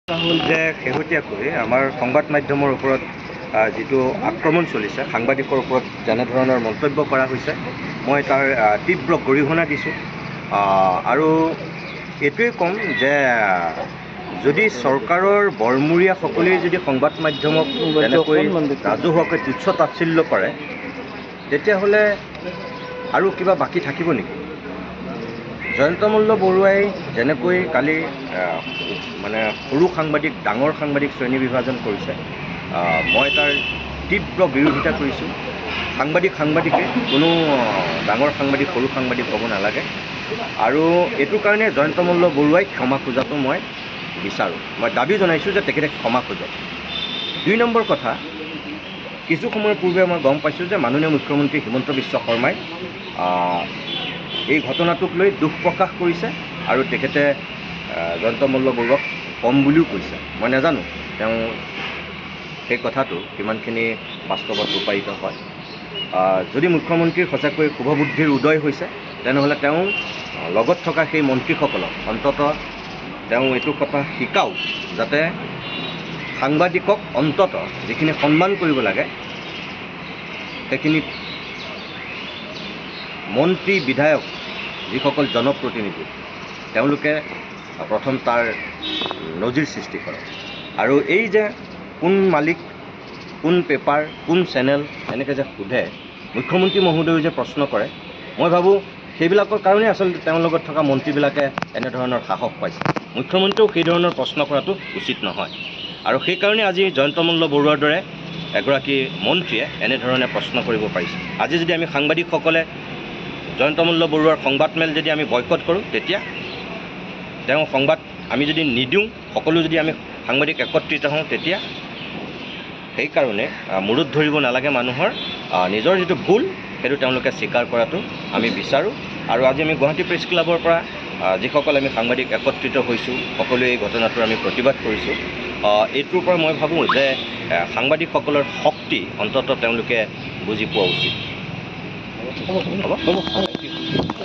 হ'ল যে শেহতীয়াকৈ আমাৰ সংবাদ মাধ্যমৰ ওপৰত যিটো আক্ৰমণ চলিছে, সাংবাদিকৰ ওপৰত যেনেধৰণৰ মন্তব্য কৰা হৈছে, মই তাৰ তীব্ৰ গৰিহণা দিছোঁ। আৰু এইটোৱে ক'ম যে যদি চৰকাৰৰ বৰমূৰীয়াসকলেই যদি সংবাদ মাধ্যমক তেনেকৈ ৰাজহুৱাকৈ তুচ্ছ তাচ্ছিল্য কৰে, তেতিয়াহ'লে আৰু কিবা বাকী থাকিব নেকি? জয়ন্ত মল্ল বৰুৱাই যেনেকৈ কালি মানে সৰু সাংবাদিক ডাঙৰ সাংবাদিক শ্ৰেণী বিভাজন কৰিছে, মই তাৰ তীব্ৰ বিৰোধিতা কৰিছোঁ। সাংবাদিকে কোনো ডাঙৰ সাংবাদিক সৰু সাংবাদিক হ'ব নালাগে। আৰু এইটোৰ কাৰণে জয়ন্ত মল্ল বৰুৱাই ক্ষমা খোজাটো মই বিচাৰোঁ। মই দাবী জনাইছোঁ যে তেখেতে ক্ষমা খোজক। ২ নম্বৰ কথা, কিছু সময়ৰ পূৰ্বে মই গম পাইছোঁ যে মাননীয় মুখ্যমন্ত্ৰী হিমন্ত বিশ্ব শৰ্মাই এই ঘটনাটোক লৈ দুখ প্ৰকাশ কৰিছে আৰু তেখেতে জয়ন্ত মল্ল বৰুৱাক কম বুলিও কৈছে। মই নাজানো তেওঁ সেই কথাটো কিমানখিনি বাস্তৱত ৰূপায়িত হয়। যদি মুখ্যমন্ত্ৰীৰ সঁচাকৈ শুভবুদ্ধিৰ উদয় হৈছে, তেনেহ'লে তেওঁ লগত থকা সেই মন্ত্ৰীসকলক অন্ততঃ তেওঁ এইটো কথা শিকাওক, যাতে সাংবাদিকক অন্ততঃ যিখিনি সন্মান কৰিব লাগে সেইখিনি মন্ত্ৰী বিধায়ক যিসকল জনপ্ৰতিনিধি তেওঁলোকে প্ৰথম তাৰ নজিৰ সৃষ্টি কৰে। আৰু এই যে কোন মালিক, কোন পেপাৰ, কোন চেনেল এনেকৈ যে সোধে, মুখ্যমন্ত্ৰী মহোদয়েও যে প্ৰশ্ন কৰে, মই ভাবোঁ সেইবিলাকৰ কাৰণেই আচলতে তেওঁৰ লগত থকা মন্ত্ৰীবিলাকে এনেধৰণৰ সাহস পাইছে। মুখ্যমন্ত্ৰীয়েও সেই ধৰণৰ প্ৰশ্ন কৰাটো উচিত নহয়। আৰু সেইকাৰণে আজি জয়ন্ত মল্ল বৰুৱাৰ দৰে এগৰাকী মন্ত্ৰীয়ে এনেধৰণে প্ৰশ্ন কৰিব পাৰিছে। আজি যদি আমি সাংবাদিকসকলে জয়ন্ত মল্ল বৰুৱাৰ সংবাদমেল যদি আমি বয়কট কৰোঁ, তেতিয়া তেওঁ সংবাদ আমি যদি নিদিওঁ, সকলো যদি আমি সাংবাদিক একত্ৰিত হওঁ, তেতিয়া সেইকাৰণে মূৰত ধৰিব নালাগে মানুহৰ নিজৰ যিটো ভুল, সেইটো তেওঁলোকে স্বীকাৰ কৰাটো আমি বিচাৰোঁ। আৰু আজি আমি গুৱাহাটী প্ৰেছ ক্লাবৰ পৰা যিসকল আমি সাংবাদিক একত্ৰিত হৈছোঁ, সকলোৱে এই ঘটনাটোৰ আমি প্ৰতিবাদ কৰিছোঁ। এইটোৰ পৰা মই ভাবোঁ যে সাংবাদিকসকলৰ শক্তি অন্ততঃ তেওঁলোকে বুজি পোৱা উচিত। হ'ব।